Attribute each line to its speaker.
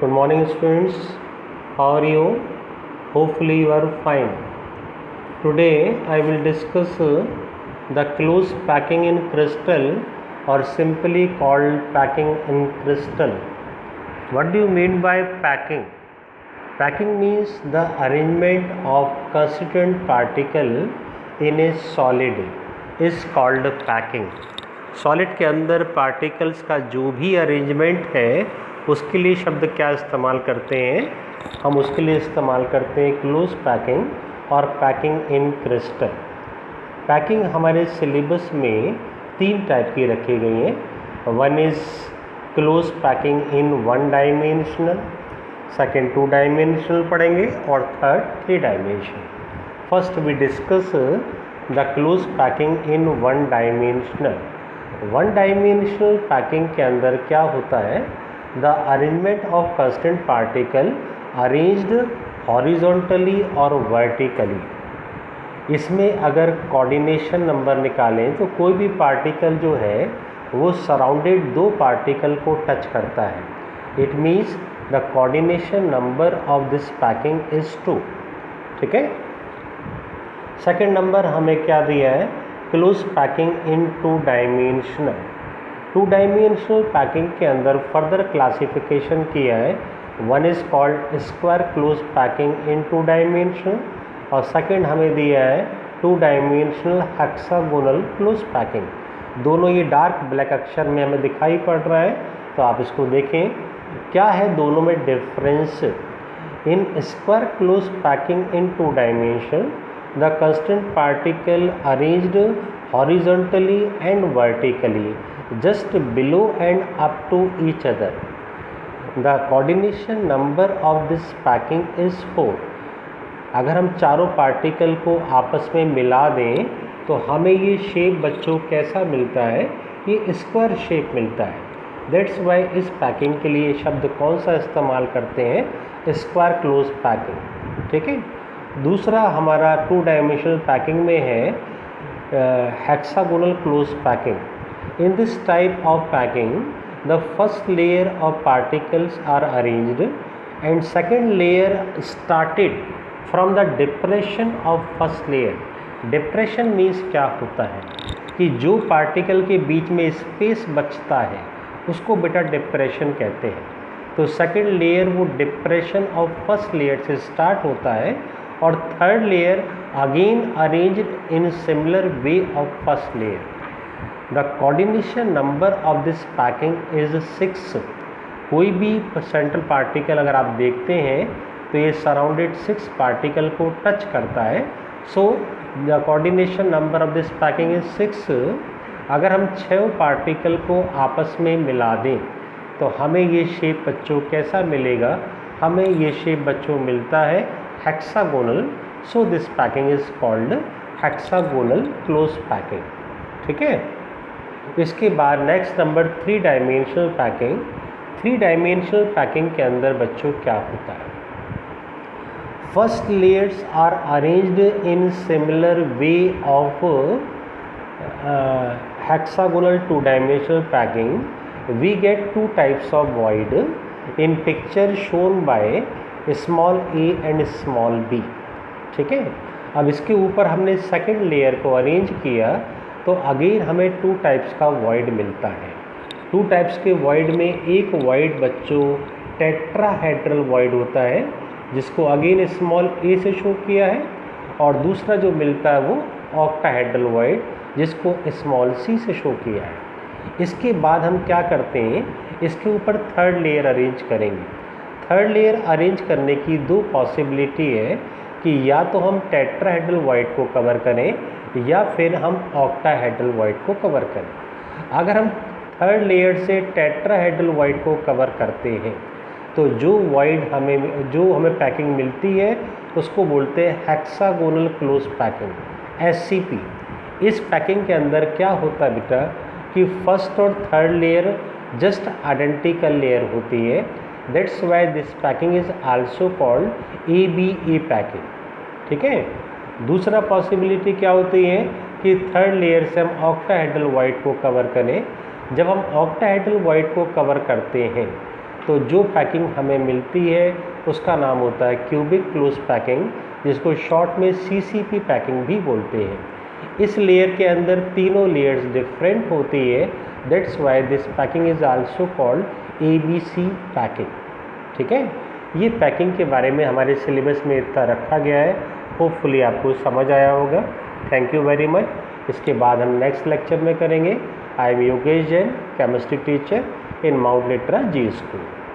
Speaker 1: Good morning students, how are you? Hopefully you are fine. Today I will discuss the close packing in crystal, or simply called packing in crystal. What do you mean by packing? Packing means the arrangement of constituent particle in a solid is called packing. Solid के अंदर particles का जो भी arrangement है उसके लिए शब्द क्या इस्तेमाल करते हैं? हम उसके लिए इस्तेमाल करते हैं क्लोज पैकिंग और पैकिंग इन क्रिस्टल। पैकिंग हमारे सिलेबस में 3 टाइप की रखी गई हैं। One is close packing in 1 dimensional, second 2 dimensional पढ़ेंगे और third 3 dimensional. First we discuss the close packing in 1 dimensional. 1 dimensional packing के अंदर क्या होता है? The arrangement of constant particle arranged horizontally और वर्टिकली। इसमें अगर कोऑर्डिनेशन नंबर निकालें तो कोई भी पार्टिकल जो है वो सराउंडेड 2 पार्टिकल को टच करता है। It means the coordination number of this packing is 2। ठीक है। सेकेंड नंबर हमें क्या दिया है? क्लोज पैकिंग इन 2 डायमेंशनल। 2 डायमेंशनल पैकिंग के अंदर फर्दर क्लासिफिकेशन किया है। One is called square close packing in 2 dimensional और सेकंड हमें दिया है 2 डायमेंशनल हेक्सागोनल क्लोज पैकिंग। दोनों ये डार्क ब्लैक अक्षर में हमें दिखाई पड़ रहा है, तो आप इसको देखें क्या है दोनों में difference. In square close packing in 2 dimension the constant particle arranged horizontally and vertically just below and up to each other. The coordination number of this packing is 4. अगर हम चारों पार्टिकल को आपस में मिला दें तो हमें ये शेप बच्चों कैसा मिलता है? ये स्क्वायर शेप मिलता है। दैट्स वाई इस पैकिंग के लिए शब्द कौन सा इस्तेमाल करते हैं? Square close packing. ठीक है। दूसरा हमारा 2 डायमेंशनल पैकिंग में है hexagonal close packing. In this type of packing the first layer of particles are arranged and second layer started from the depression of first layer. Depression means क्या होता है कि जो पार्टिकल के बीच में स्पेस बचता है उसको बेटा डिप्रेशन कहते हैं। तो सेकेंड लेयर वो डिप्रेशन ऑफ फर्स्ट लेयर से स्टार्ट होता है और third layer again arranged in similar way of first layer. The coordination number of this packing is 6। कोई भी सेंट्रल पार्टिकल अगर आप देखते हैं तो ये सराउंडेड 6 पार्टिकल को टच करता है। So the coordination number of this packing is 6। अगर हम 6 पार्टिकल को आपस में मिला दें तो हमें ये शेप बच्चों कैसा मिलेगा? हमें ये शेप बच्चों मिलता है hexagonal. So this packing is called hexagonal close packing. ठीक है। इसके बाद next number 3 dimensional packing. 3 dimensional packing के अंदर बच्चों क्या होता है? First layers are arranged in similar way of hexagonal 2 dimensional packing. We get 2 types of void in picture shown by small a and small b। ठीक है। अब इसके ऊपर हमने सेकेंड लेयर को अरेंज किया तो अगेन हमें 2 टाइप्स का वॉइड मिलता है। 2 टाइप्स के वॉइड में एक वॉइड बच्चों टेट्राहेड्रल वॉइड होता है जिसको अगेन स्मॉल a से शो किया है, और दूसरा जो मिलता है वो ऑक्टाहेड्रल वॉइड जिसको स्मॉल c से शो किया है। इसके बाद हम क्या करते हैं? इसके ऊपर थर्ड लेयर अरेंज करेंगे। थर्ड लेयर अरेंज करने की 2 पॉसिबिलिटी है कि या तो हम टेट्राहेड्रल वॉइड को कवर करें या फिर हम ऑक्टाहेड्रल वॉइड को कवर करें। अगर हम थर्ड लेयर से टेट्राहेड्रल वॉइड को कवर करते हैं तो जो हमें पैकिंग मिलती है उसको बोलते हैं हेक्सागोनल क्लोज पैकिंग, SCP। इस पैकिंग के अंदर क्या होता है बेटा कि फर्स्ट और third layer just identical layer होती है। That's why this packing is also called ABA packing. ठीक है। दूसरा पॉसिबिलिटी क्या होती है कि थर्ड लेयर से हम ऑक्टाहेड्रल वॉइड को कवर करें। जब हम ऑक्टाहेड्रल वॉइड को कवर करते हैं तो जो पैकिंग हमें मिलती है उसका नाम होता है क्यूबिक क्लोज पैकिंग, जिसको शॉर्ट में CCP पैकिंग भी बोलते हैं। इस लेयर के अंदर तीनों लेयर्स डिफरेंट होती है, that's why this packing is also called ABC packing. ठीक है, ये पैकिंग के बारे में हमारे सिलेबस में इतना रखा गया है, होपफुली आपको समझ आया होगा। Thank you very much. इसके बाद हम नेक्स्ट लेक्चर में करेंगे। I am Yogesh Jain, chemistry teacher in Mount Litera Zee school.